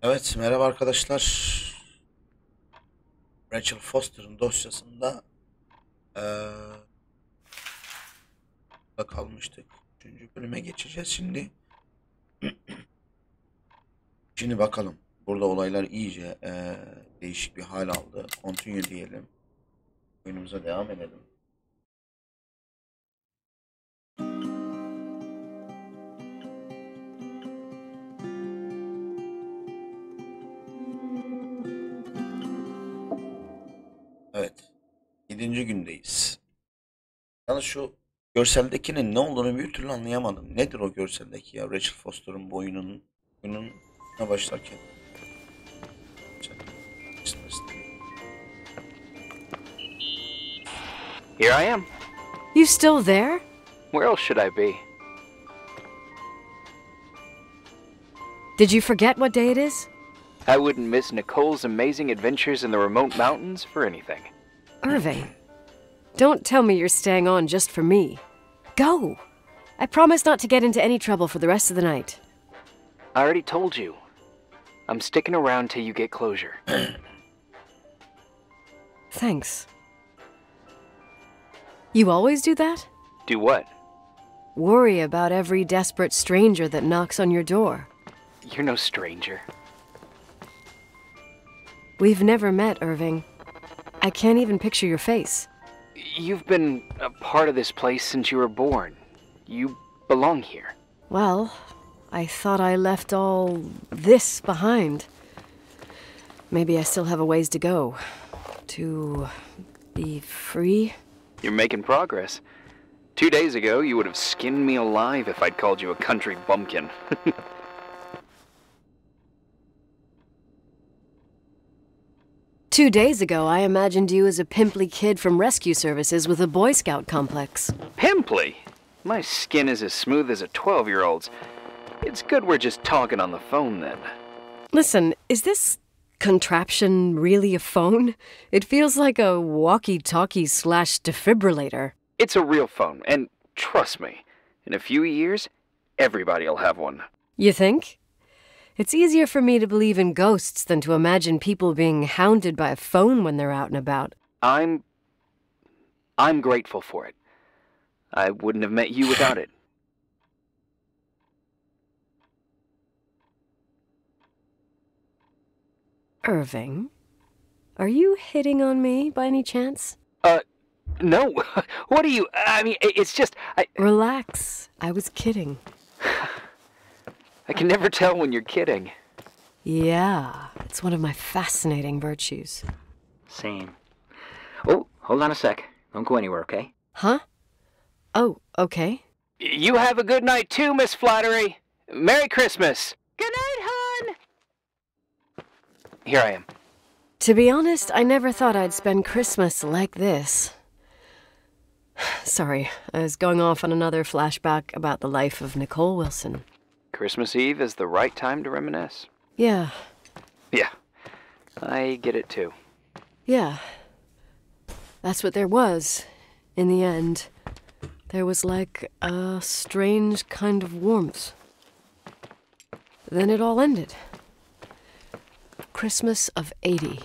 Evet, merhaba arkadaşlar. Rachel Foster'ın dosyasında eee da kalmıştık. Üçüncü bölüme geçeceğiz şimdi. Şimdi bakalım. Burada olaylar iyice değişik bir hal aldı. Continue diyelim. Oyunumuza devam edelim. Evet. Yedinci gündeyiz. Yalnız şu görseldekinin ne olduğunu bir türlü anlayamadım. Nedir o görseldeki ya? Rachel Foster'ın boyunun başlarken. Here I am. You still there? Where else should I be? Did you forget what day it is? I wouldn't miss Nicole's amazing adventures in the remote mountains for anything. Irving, don't tell me you're staying on just for me. Go! I promise not to get into any trouble for the rest of the night. I already told you. I'm sticking around till you get closure. Thanks. You always do that? Do what? Worry about every desperate stranger that knocks on your door. You're no stranger. We've never met, Irving. I can't even picture your face. You've been a part of this place since you were born. You belong here. Well, I thought I left all this behind. Maybe I still have a ways to go. To be free? You're making progress. 2 days ago, you would have skinned me alive if I'd called you a country bumpkin. 2 days ago, I imagined you as a pimply kid from rescue services with a Boy Scout complex. Pimply? My skin is as smooth as a 12-year-old's. It's good we're just talking on the phone then. Listen, is this contraption really a phone? It feels like a walkie-talkie slash defibrillator. It's a real phone, and trust me, in a few years, everybody'll have one. You think? It's easier for me to believe in ghosts than to imagine people being hounded by a phone when they're out and about. I'm grateful for it. I wouldn't have met you without it. Irving, are you hitting on me by any chance? No. What are you... I mean, it's just... Relax. I was kidding. I can never tell when you're kidding. Yeah, it's one of my fascinating virtues. Same. Oh, hold on a sec. Don't go anywhere, okay? Huh? Oh, okay. You have a good night too, Miss Flattery. Merry Christmas. Good night, hon! Here I am. To be honest, I never thought I'd spend Christmas like this. Sorry, I was going off on another flashback about the life of Nicole Wilson. Christmas Eve is the right time to reminisce. Yeah. Yeah, I get it too. Yeah. That's what there was, in the end. There was like a strange kind of warmth. Then it all ended. Christmas of '80.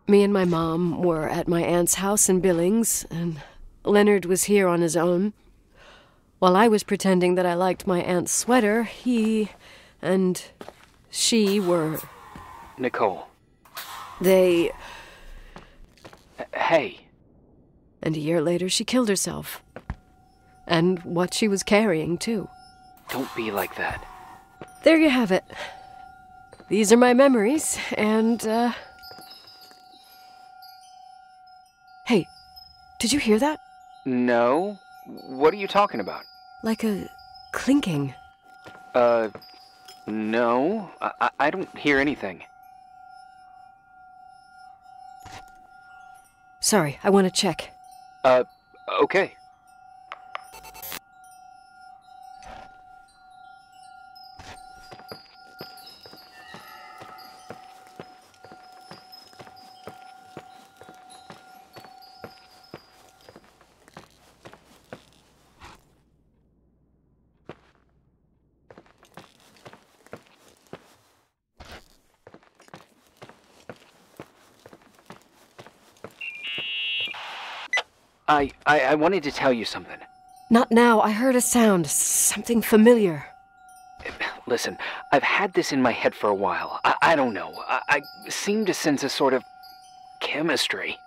Me and my mom were at my aunt's house in Billings, and Leonard was here on his own. While I was pretending that I liked my aunt's sweater, he and she were... Nicole. They... Hey. And a year later, she killed herself. And what she was carrying, too. Don't be like that. There you have it. These are my memories, and, Hey, did you hear that? No? What are you talking about? Like a clinking. No. I don't hear anything. Sorry, I want to check. Okay. I wanted to tell you something. Not now. I heard a sound. Something familiar. Listen, I've had this in my head for a while. I don't know. I seem to sense a sort of chemistry.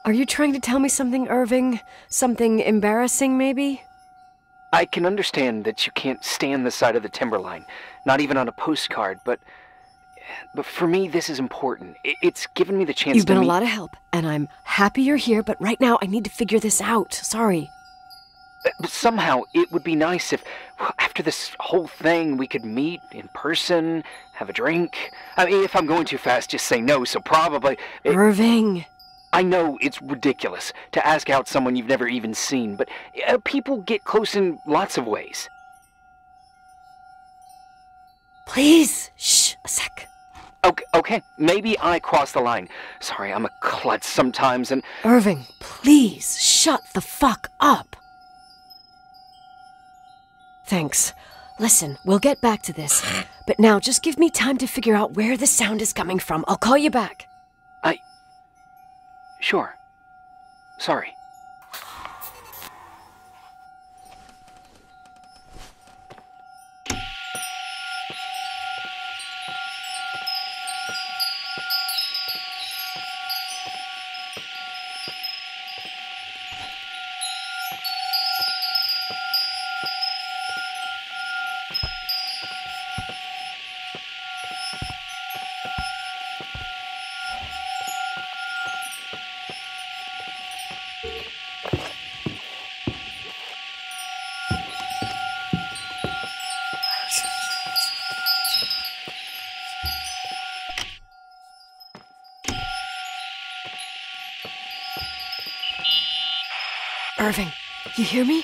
Are you trying to tell me something, Irving? Something embarrassing, maybe? I can understand that you can't stand the sight of the timberline, not even on a postcard, but for me, this is important. It's given me the chance to You've been a meet... lot of help, and I'm happy you're here, but right now I need to figure this out. Sorry. Somehow, it would be nice if, after this whole thing, we could meet in person, have a drink. I mean, if I'm going too fast, just say no, so probably... Irving! I know it's ridiculous to ask out someone you've never even seen, but people get close in lots of ways. Please! Shh, a sec. Okay, maybe I crossed the line. Sorry, I'm a klutz sometimes, and... Irving, please, shut the fuck up! Thanks. Listen, we'll get back to this, but now just give me time to figure out where the sound is coming from. I'll call you back. Sure. Sorry. Irving, you hear me?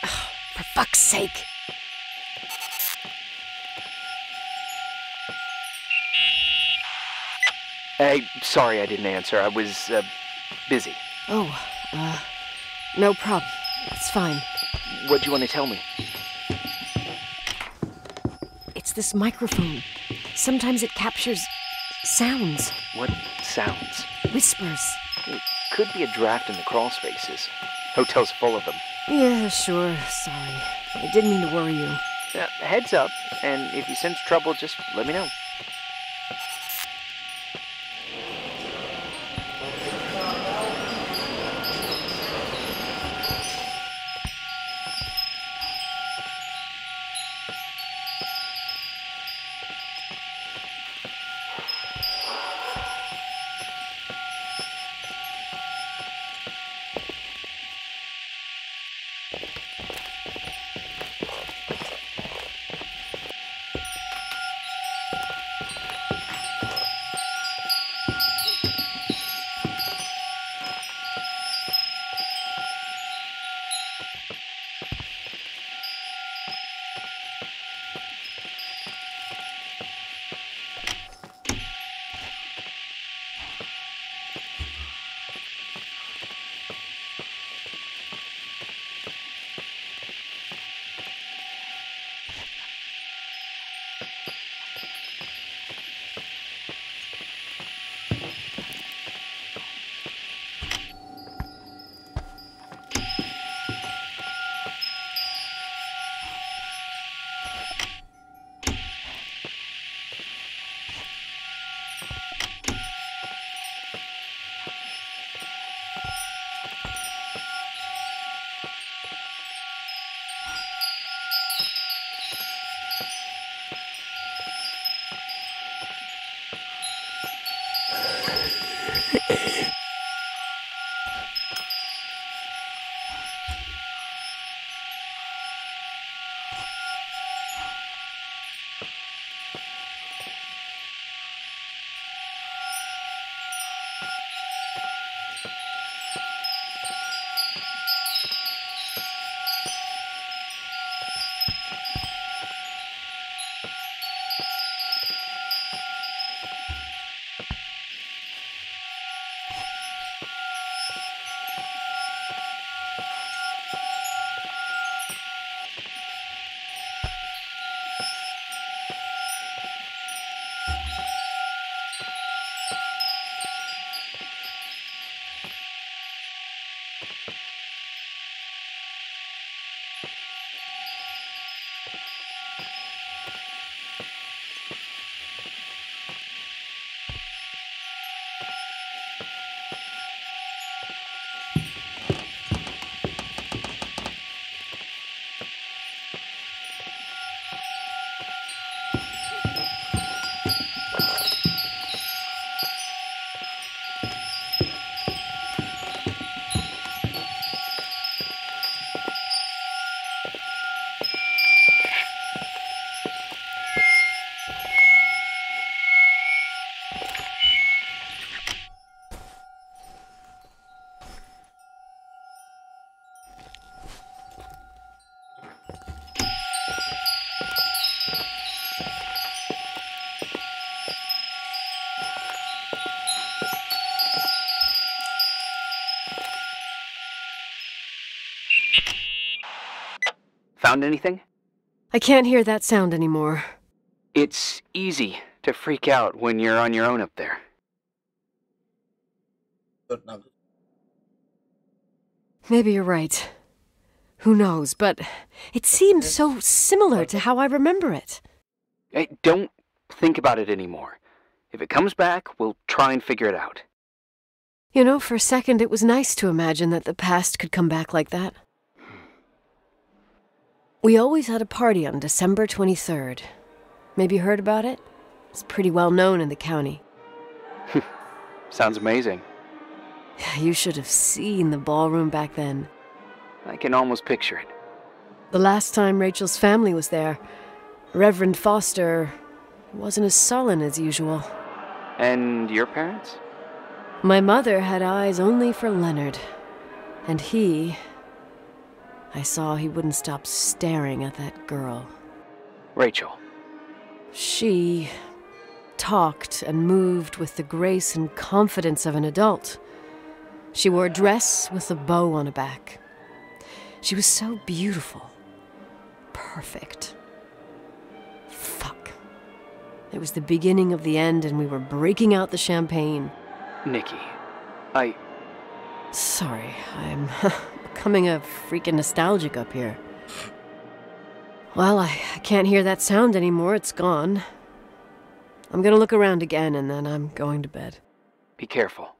Oh, for fuck's sake. Hey, sorry I didn't answer. I was, busy. Oh, no problem. It's fine. What'd you want to tell me? It's this microphone. Sometimes it captures sounds, What sounds? whispers. It could be a draft in the crawl spaces. Hotel's full of them. Yeah, sure. Sorry. I didn't mean to worry you. Heads up, and if you sense trouble, just let me know. Found anything? I can't hear that sound anymore. It's easy to freak out when you're on your own up there. Dört nugget. Maybe you're right. Who knows, but it seemed so similar to how I remember it. Hey, don't think about it anymore. If it comes back, we'll try and figure it out. You know, for a second it was nice to imagine that the past could come back like that. We always had a party on December 23rd. Maybe you heard about it? It's pretty well known in the county. Sounds amazing. You should have seen the ballroom back then. I can almost picture it. The last time Rachel's family was there, Reverend Foster wasn't as sullen as usual. And your parents? My mother had eyes only for Leonard. And I saw he wouldn't stop staring at that girl. Rachel. She talked and moved with the grace and confidence of an adult. She wore a dress with a bow on her back. She was so beautiful. Perfect. Fuck. It was the beginning of the end and we were breaking out the champagne. Nikki, Sorry, I'm becoming a freaking nostalgic up here. Well, I can't hear that sound anymore. It's gone. I'm gonna look around again and then I'm going to bed. Be careful.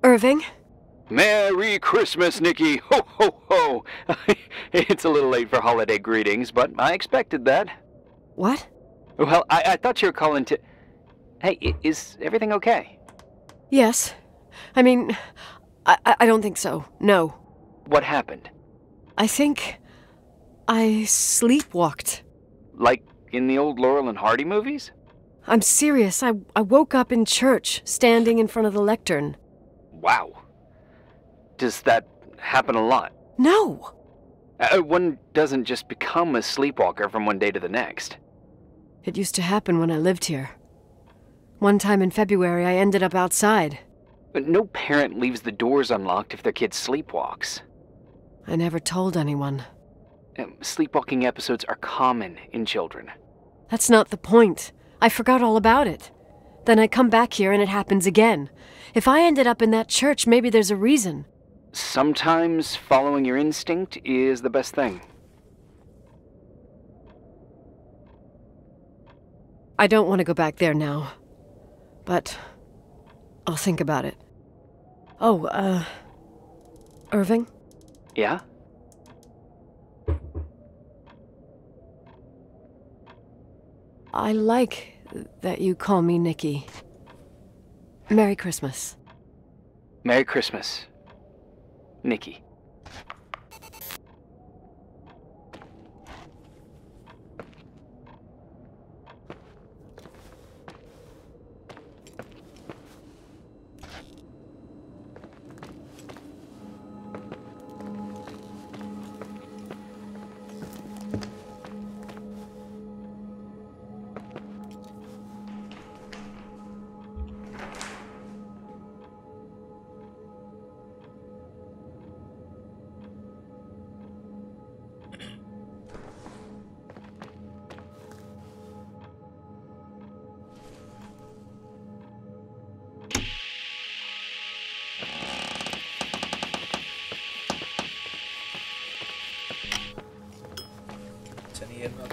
Irving? Merry Christmas, Nikki! Ho, ho, ho! It's a little late for holiday greetings, but I expected that. What? Well, I thought you were calling to... Hey, is everything okay? Yes. I mean, I don't think so. No. What happened? I think I sleepwalked. Like in the old Laurel and Hardy movies? I'm serious. I woke up in church, standing in front of the lectern. Wow. Does that happen a lot? No. One doesn't just become a sleepwalker from one day to the next. It used to happen when I lived here. One time in February, I ended up outside. But no parent leaves the doors unlocked if their kid sleepwalks. I never told anyone. Sleepwalking episodes are common in children. That's not the point. I forgot all about it. Then I come back here and it happens again. If I ended up in that church, maybe there's a reason. Sometimes following your instinct is the best thing. I don't want to go back there now. But I'll think about it. Oh, Irving? Yeah? I like that you call me Nikki. Merry Christmas. Merry Christmas, Nikki. Seni yerine al.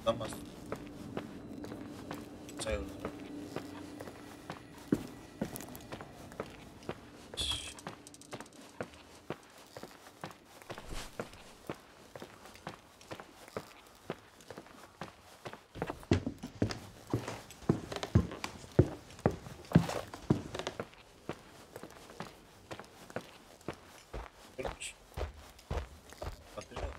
Tutamaz. Sayılır. Kırmış. Bakacağız.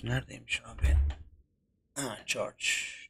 neredeymiş abi? Ha, George.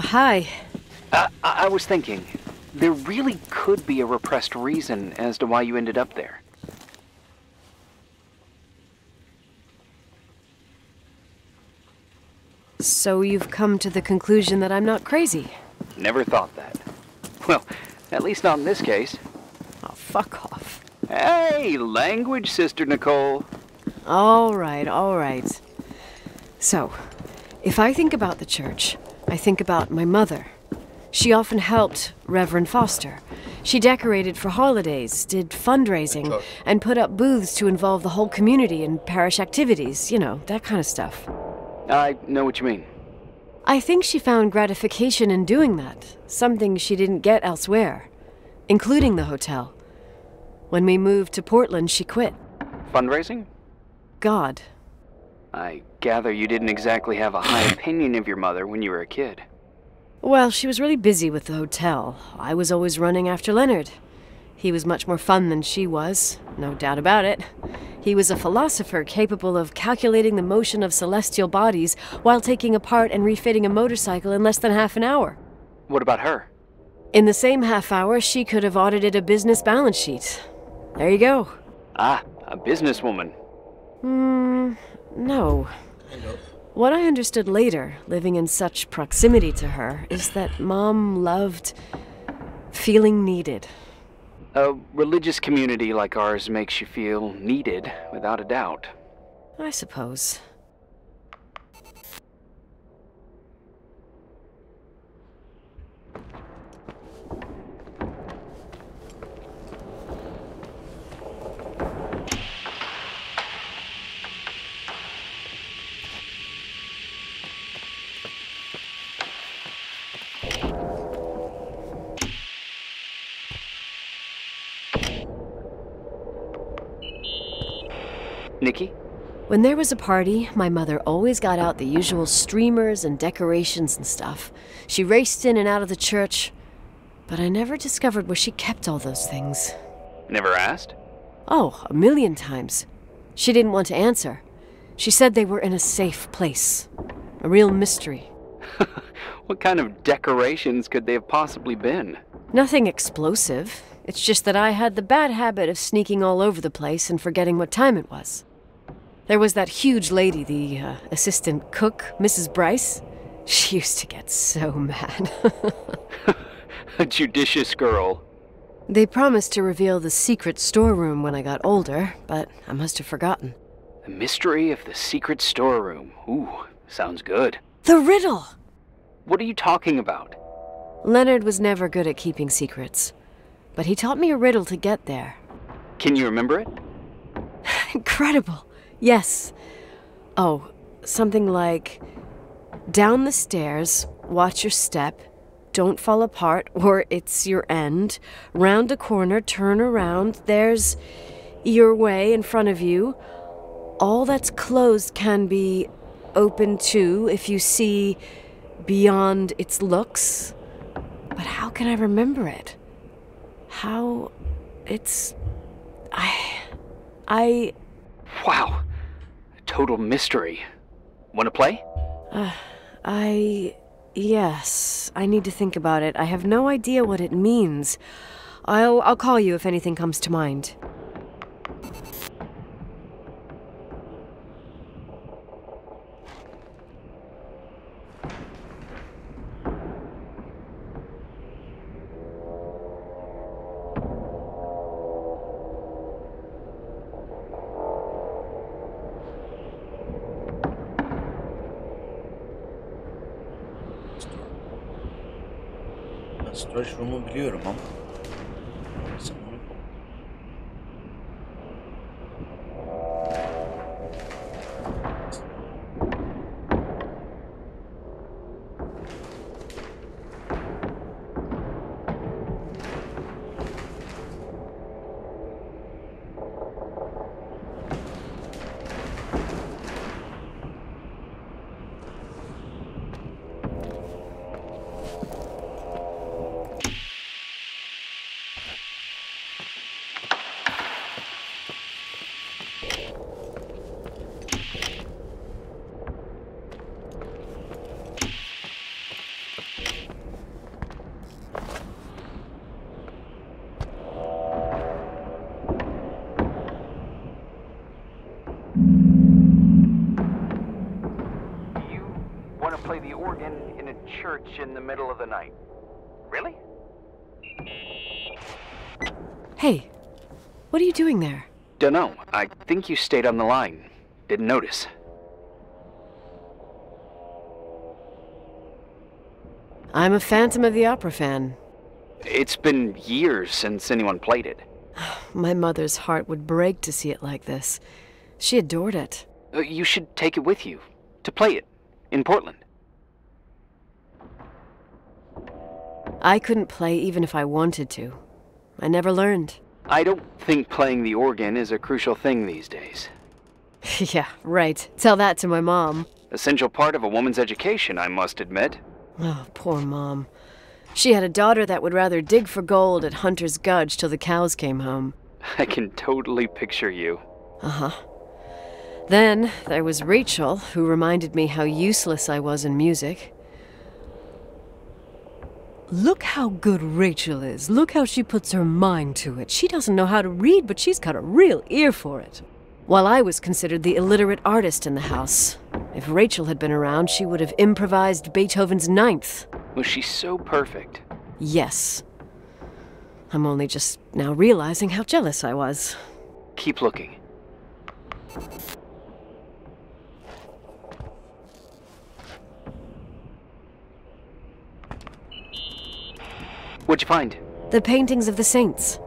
Hi. I was thinking, there really could be a repressed reason as to why you ended up there. So you've come to the conclusion that I'm not crazy? Never thought that. Well, at least not in this case. Oh, fuck off. Hey, language, Sister Nicole. All right. So, if I think about the church, I think about my mother. She often helped Reverend Foster. She decorated for holidays, did fundraising, and put up booths to involve the whole community in parish activities, you know, that kind of stuff. I know what you mean. I think she found gratification in doing that, something she didn't get elsewhere, including the hotel. When we moved to Portland, she quit. Fundraising? God. I gather you didn't exactly have a high opinion of your mother when you were a kid. Well, she was really busy with the hotel. I was always running after Leonard. He was much more fun than she was, no doubt about it. He was a philosopher capable of calculating the motion of celestial bodies while taking apart and refitting a motorcycle in less than half an hour. What about her? In the same half hour, she could have audited a business balance sheet. There you go. Ah, a businesswoman. No. What I understood later, living in such proximity to her, is that Mom loved feeling needed. A religious community like ours makes you feel needed, without a doubt. I suppose. Nikki? When there was a party, my mother always got out the usual streamers and decorations and stuff. She raced in and out of the church, but I never discovered where she kept all those things. Never asked? Oh, 1,000,000 times. She didn't want to answer. She said they were in a safe place. A real mystery. What kind of decorations could they have possibly been? Nothing explosive. It's just that I had the bad habit of sneaking all over the place and forgetting what time it was. There was that huge lady, the assistant cook, Mrs. Bryce. She used to get so mad. A judicious girl. They promised to reveal the secret storeroom when I got older, but I must have forgotten. The mystery of the secret storeroom. Ooh, sounds good. The riddle! What are you talking about? Leonard was never good at keeping secrets, but he taught me a riddle to get there. Can you remember it? Incredible! Yes. Oh, something like, down the stairs, watch your step, don't fall apart or it's your end, round a corner, turn around, there's your way in front of you. All that's closed can be open too if you see beyond its looks. But how can I remember it? How... it's... I... Wow. A total mystery. Want to play? Yes, I need to think about it. I have no idea what it means. I'll call you if anything comes to mind. Storage room'u biliyorum ama. Sanırım. Play the organ in a church in the middle of the night. Really? Hey, what are you doing there? Dunno. I think you stayed on the line. Didn't notice. I'm a Phantom of the Opera fan. It's been years since anyone played it. My mother's heart would break to see it like this. She adored it. You should take it with you. To play it. In Portland. I couldn't play even if I wanted to. I never learned. I don't think playing the organ is a crucial thing these days. Yeah, right. Tell that to my mom. Essential part of a woman's education, I must admit. Oh, poor Mom. She had a daughter that would rather dig for gold at Hunter's Gulch till the cows came home. I can totally picture you. Uh-huh. Then there was Rachael, who reminded me how useless I was in music. Look how good Rachael is. Look how she puts her mind to it. She doesn't know how to read, but she's got a real ear for it. While I was considered the illiterate artist in the house. If Rachael had been around, she would have improvised Beethoven's Ninth. Was she so perfect? Yes. I'm only just now realizing how jealous I was. Keep looking. What'd you find? The paintings of the saints.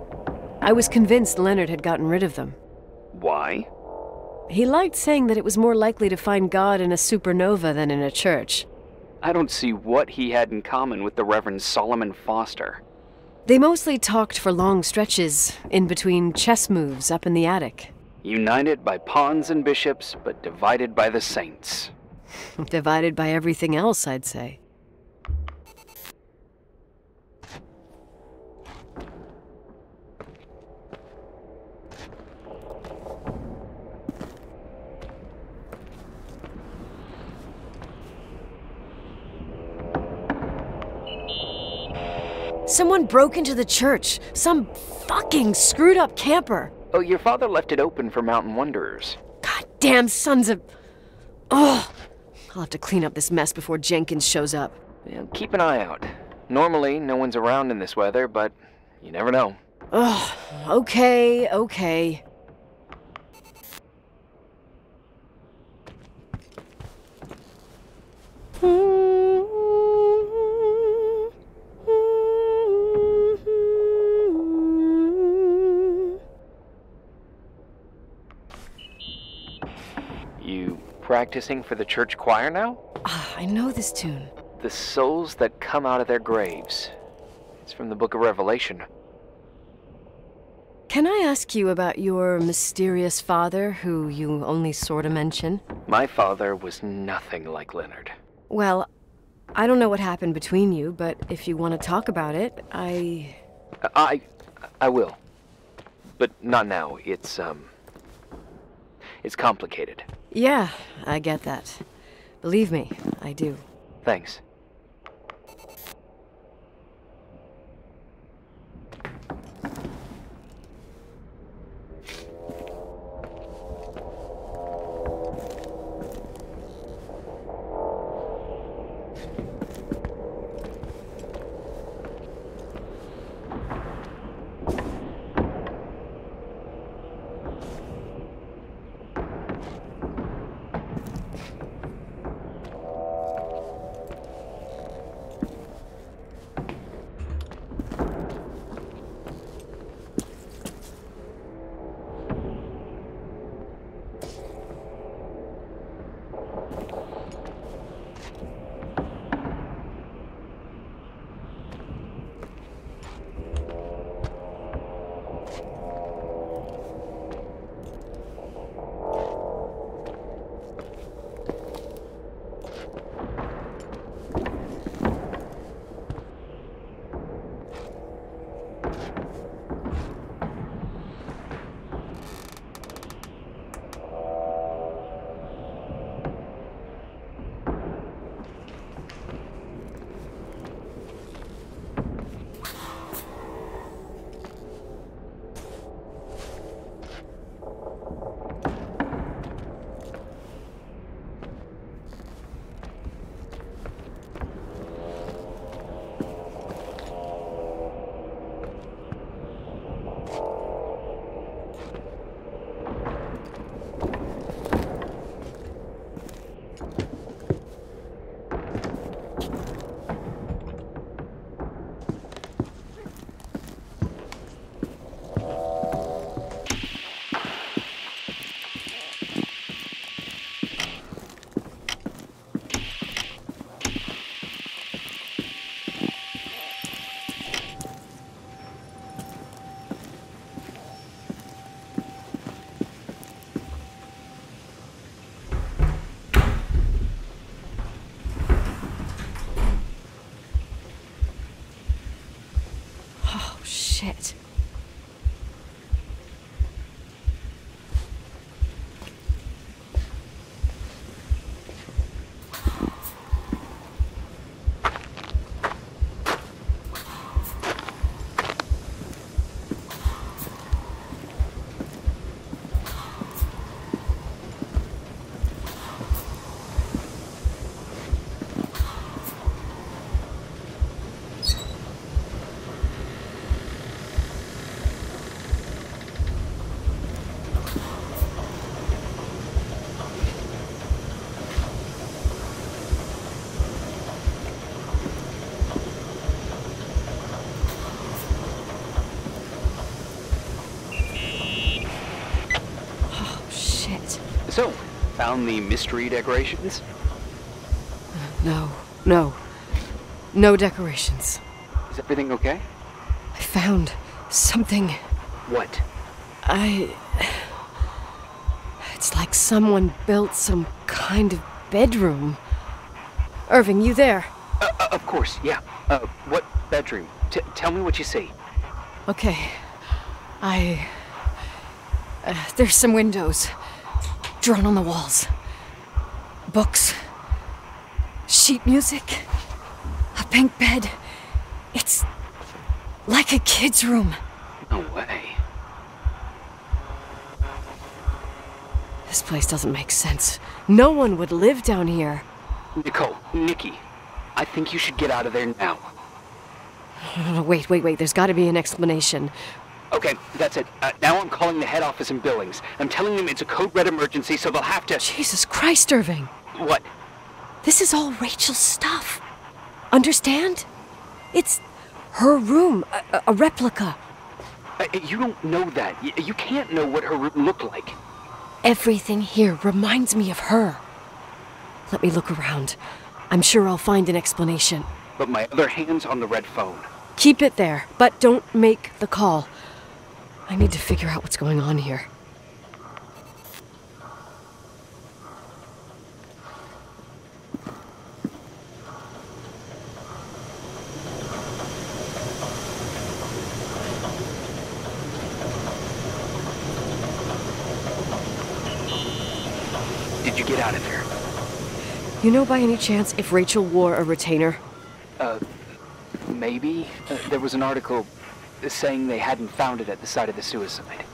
I was convinced Leonard had gotten rid of them. Why? He liked saying that it was more likely to find God in a supernova than in a church. I don't see what he had in common with the Reverend Solomon Foster. They mostly talked for long stretches, in between chess moves up in the attic. United by pawns and bishops, but divided by the saints. Divided by everything else, I'd say. Someone broke into the church. Some fucking screwed up camper. Oh, your father left it open for mountain wanderers. Goddamn sons of... Oh, I'll have to clean up this mess before Jenkins shows up. Yeah, keep an eye out. Normally, no one's around in this weather, but you never know. Ugh, okay. You practicing for the church choir now? I know this tune. The souls that come out of their graves. It's from the book of Revelation. Can I ask you about your mysterious father, who you only sort of mention? My father was nothing like Leonard. Well, I don't know what happened between you, but if you want to talk about it, I will. But not now. It's complicated. Yeah, I get that. Believe me, I do. Thanks. Shit. So, found the mystery decorations? No. No decorations. Is everything okay? I found something. What? It's like someone built some kind of bedroom. Irving, you there? Of course, yeah. What bedroom? Tell me what you see. Okay. There's some windows. Drawn on the walls. Books. Sheet music. A pink bed. It's like a kid's room. No way. This place doesn't make sense. No one would live down here. Nikki, I think you should get out of there now. No, wait. There's got to be an explanation. Okay, that's it. Now I'm calling the head office in Billings. I'm telling them it's a code red emergency, so they'll have to... Jesus Christ, Irving. What? This is all Rachel's stuff. Understand? It's her room, a replica. You don't know that. You can't know what her room looked like. Everything here reminds me of her. Let me look around. I'm sure I'll find an explanation. But my other hand's on the red phone. Keep it there, but don't make the call. I need to figure out what's going on here. Did you get out of there? You know by any chance if Rachel wore a retainer? Maybe. There was an article saying they hadn't found it at the site of the suicide.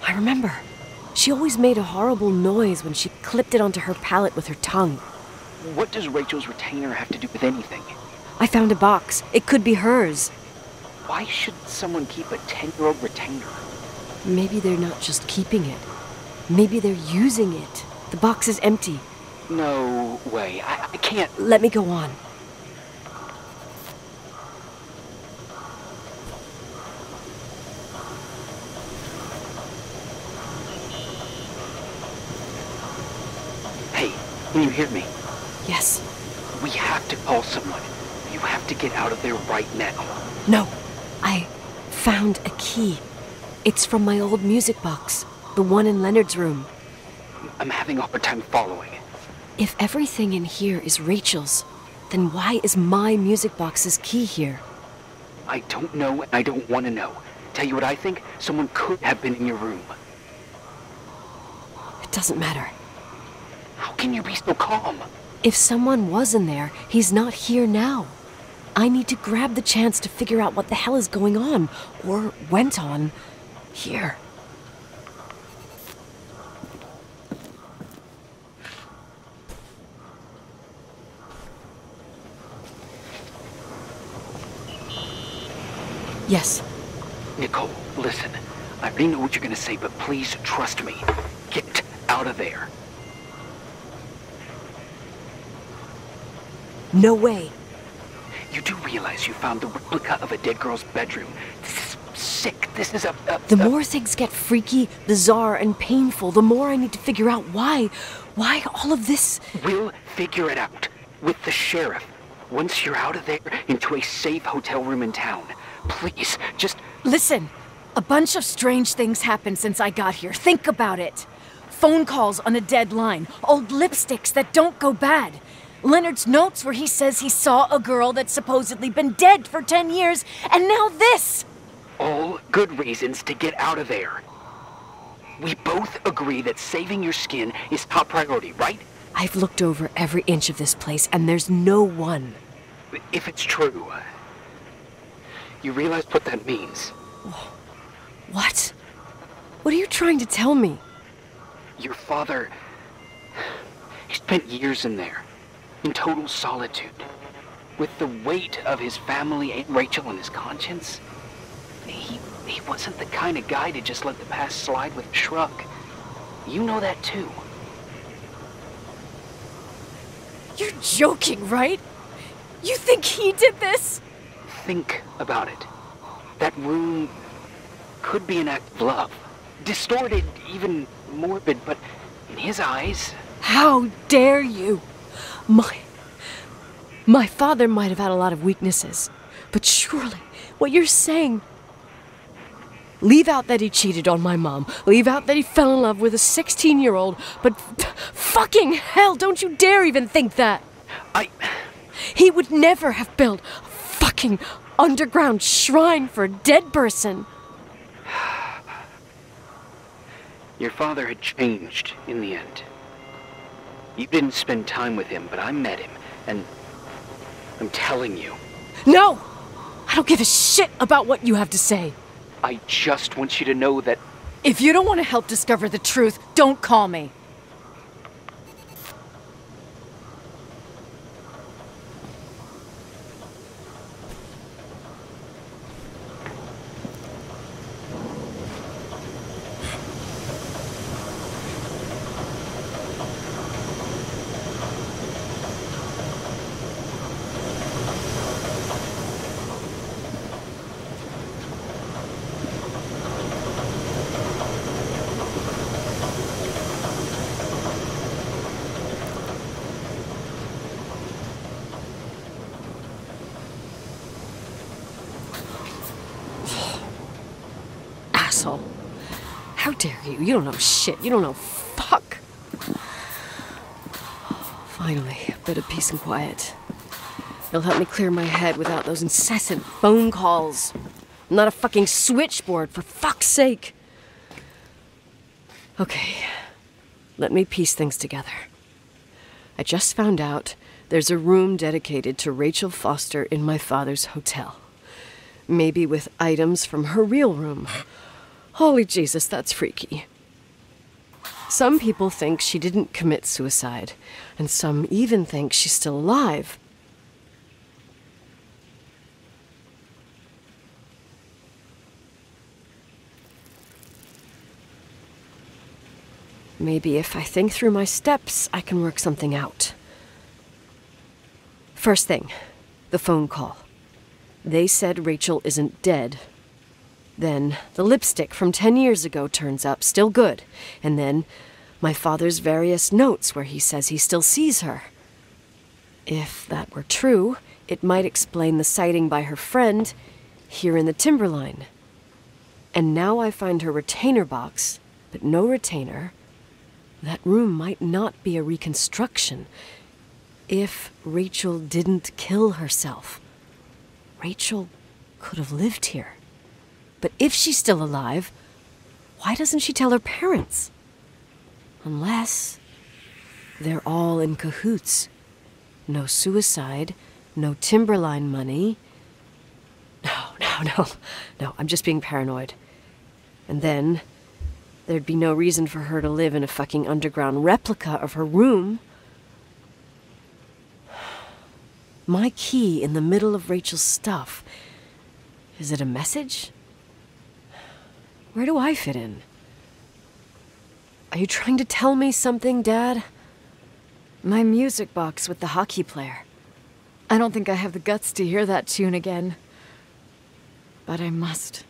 I remember. She always made a horrible noise when she clipped it onto her palate with her tongue. What does Rachel's retainer have to do with anything? I found a box. It could be hers. Why should someone keep a 10-year-old retainer? Maybe they're not just keeping it. Maybe they're using it. The box is empty. No way. I can't... Let me go on. Hey, can you hear me? Yes. We have to call someone. You have to get out of there right now. No. I found a key. It's from my old music box. The one in Leonard's room. I'm having a hard time following. If everything in here is Rachel's, then why is my music box's key here? I don't know and I don't want to know. Tell you what I think? Someone could have been in your room. It doesn't matter. How can you be so calm? If someone was in there, he's not here now. I need to grab the chance to figure out what the hell is going on, or went on, here. Yes. Nicole, listen. I already know what you're gonna say, but please trust me. Get out of there. No way. You do realize you found the replica of a dead girl's bedroom. This is sick. This is The more things get freaky, bizarre, and painful, the more I need to figure out why. Why all of this? We'll figure it out. With the sheriff. Once you're out of there, into a safe hotel room in town. Please, just... Listen, a bunch of strange things happened since I got here. Think about it. Phone calls on a dead line, old lipsticks that don't go bad. Leonard's notes where he says he saw a girl that's supposedly been dead for 10 years, and now this! All good reasons to get out of there. We both agree that saving your skin is top priority, right? I've looked over every inch of this place, and there's no one. If it's true, you realize what that means. What? What are you trying to tell me? Your father... he spent years in there. In total solitude, with the weight of his family and Rachel on his conscience. He wasn't the kind of guy to just let the past slide with a shrug. You know that too. You're joking, right? You think he did this? Think about it. That room could be an act of love. Distorted, even morbid, but in his eyes... How dare you? My father might have had a lot of weaknesses, but surely what you're saying... Leave out that he cheated on my mom. Leave out that he fell in love with a 16-year-old, but fucking hell, don't you dare even think that! He would never have built a fucking underground shrine for a dead person. Your father had changed in the end. You didn't spend time with him, but I met him, and I'm telling you. No! I don't give a shit about what you have to say. I just want you to know that... If you don't want to help discover the truth, don't call me. Asshole. How dare you? You don't know shit. You don't know fuck. Finally, a bit of peace and quiet. It'll help me clear my head without those incessant phone calls. I'm not a fucking switchboard, for fuck's sake. Okay, let me piece things together. I just found out there's a room dedicated to Rachael Foster in my father's hotel. Maybe with items from her real room. Holy Jesus, that's freaky. Some people think she didn't commit suicide, and some even think she's still alive. Maybe if I think through my steps, I can work something out. First thing, the phone call. They said Rachael isn't dead. Then the lipstick from 10 years ago turns up, still good. And then my father's various notes where he says he still sees her. If that were true, it might explain the sighting by her friend here in the timberline. And now I find her retainer box, but no retainer. That room might not be a reconstruction. If Rachael didn't kill herself, Rachael could have lived here. But if she's still alive, why doesn't she tell her parents? Unless they're all in cahoots. No suicide, no timberline money. No, I'm just being paranoid. And then there'd be no reason for her to live in a fucking underground replica of her room. My key in the middle of Rachael's stuff. Is it a message? Where do I fit in? Are you trying to tell me something, Dad? My music box with the hockey player. I don't think I have the guts to hear that tune again. But I must.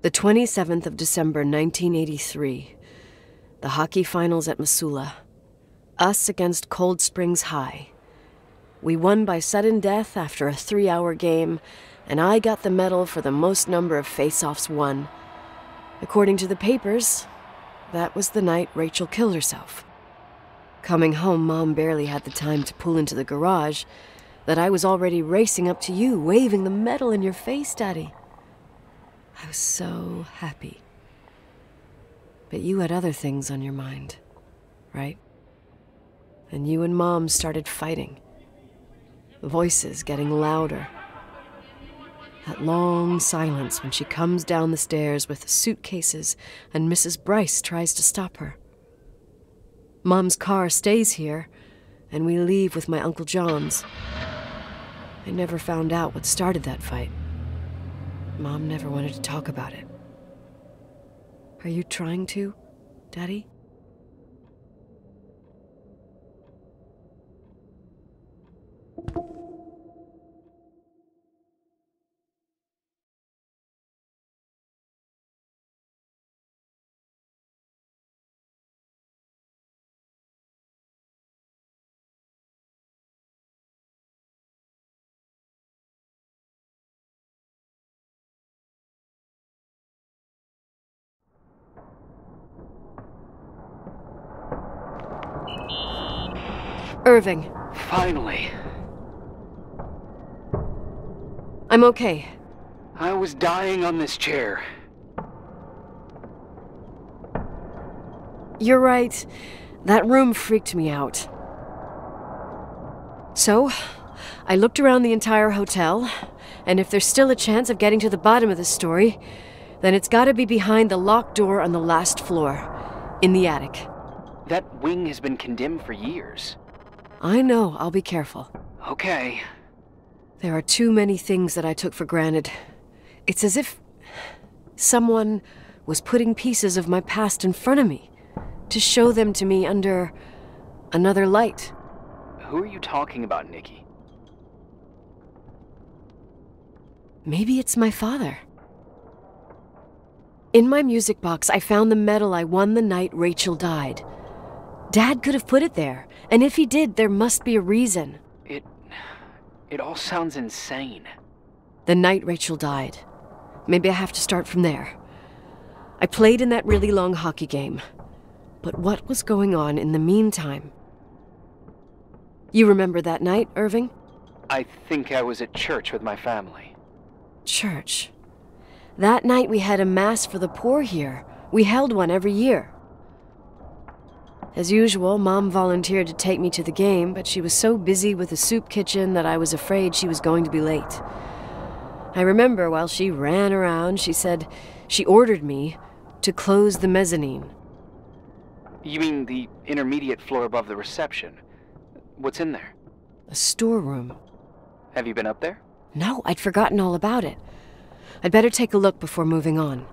The 27th of December, 1983. The hockey finals at Missoula. Us against Cold Springs High. We won by sudden death after a 3-hour game, and I got the medal for the most number of face-offs won. According to the papers, that was the night Rachael killed herself. Coming home, Mom barely had the time to pull into the garage, that I was already racing up to you, waving the medal in your face, Daddy. I was so happy. But you had other things on your mind, right? And you and Mom started fighting. The voices getting louder. That long silence when she comes down the stairs with the suitcases and Mrs. Bryce tries to stop her. Mom's car stays here, and we leave with my Uncle John's. I never found out what started that fight. Mom never wanted to talk about it. Are you trying to, Daddy? Irving. Finally. I'm okay. I was dying on this chair. You're right. That room freaked me out. So, I looked around the entire hotel, and if there's still a chance of getting to the bottom of this story, then it's gotta be behind the locked door on the last floor, in the attic. That wing has been condemned for years. I know, I'll be careful. Okay. There are too many things that I took for granted. It's as if someone was putting pieces of my past in front of me to show them to me under another light. Who are you talking about, Nikki? Maybe it's my father. In my music box, I found the medal I won the night Rachael died. Dad could have put it there, and if he did, there must be a reason. It all sounds insane. The night Rachael died. Maybe I have to start from there. I played in that really long hockey game. But what was going on in the meantime? You remember that night, Irving? I think I was at church with my family. Church. That night we had a mass for the poor here. We held one every year. As usual, Mom volunteered to take me to the game, but she was so busy with the soup kitchen that I was afraid she was going to be late. I remember while she ran around, she said she ordered me to close the mezzanine. You mean the intermediate floor above the reception? What's in there? A storeroom. Have you been up there? No, I'd forgotten all about it. I'd better take a look before moving on.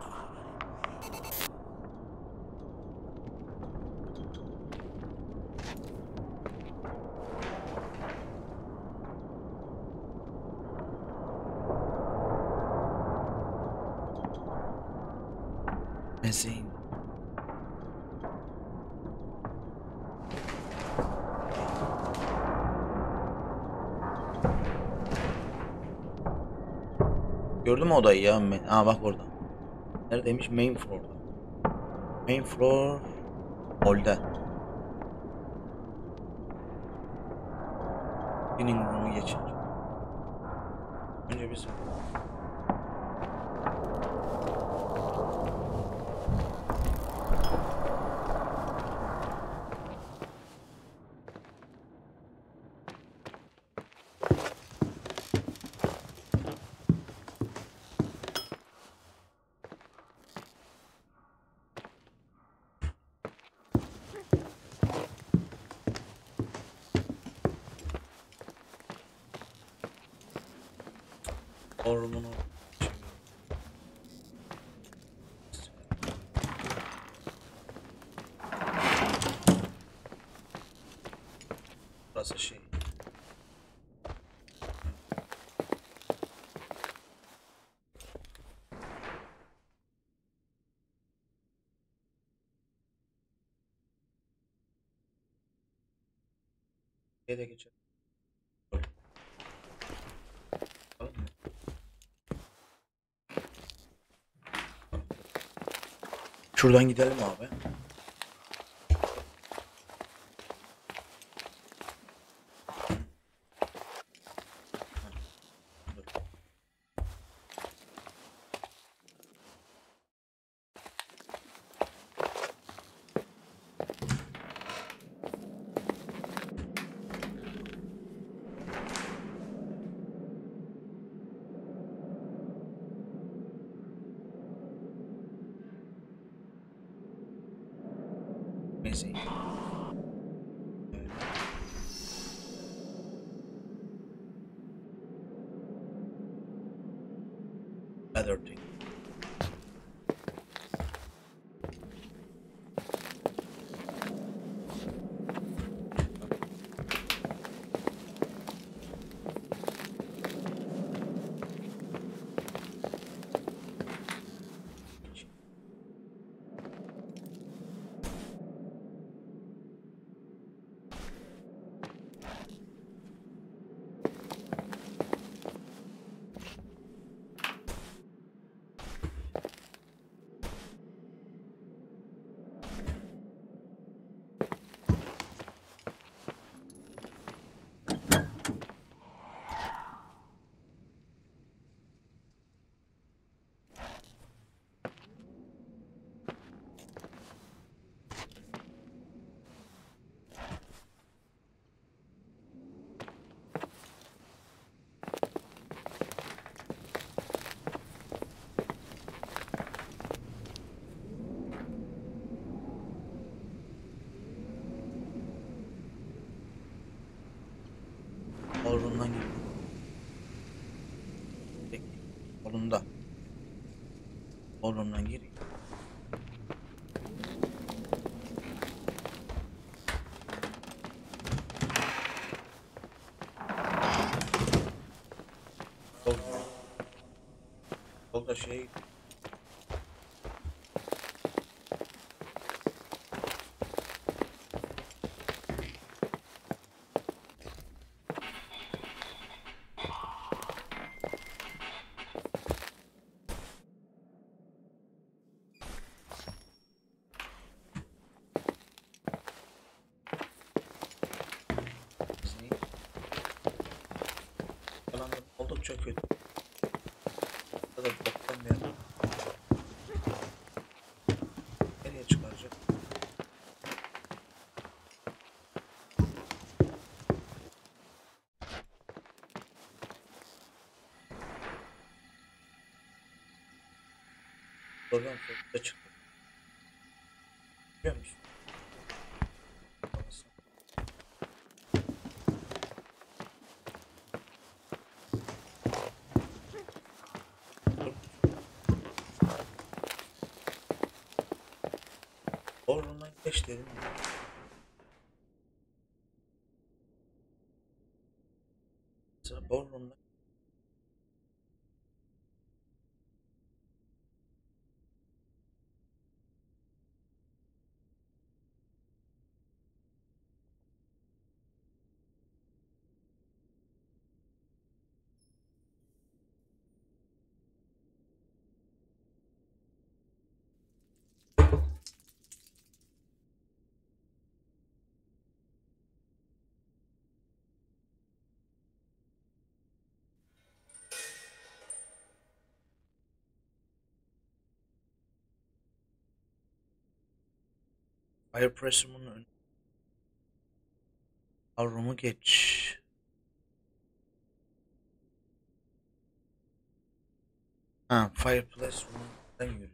Mezzanine. Gördün mü odayı ya? Aa bak burada. Neredeymiş? Main floor'da. Main floor holde. Dining room'u geçince. Önce biz hormonu burası şey. De geçelim. Şuradan gidelim abi. Amazing. Other thing. Orundan gir. Peki. Orunda. Orundan gir. Sol. Solda şey. Falan oldukça kötü. Ya da boktan bir yer. Nereye çıkaracak? Oradan sonra çıktı. Biliyor musun? Orundan geç dedim. Mesela Orundan Fire Press'ımın ön Arum'u geç. Ha, Fireplace Room'dan yürü.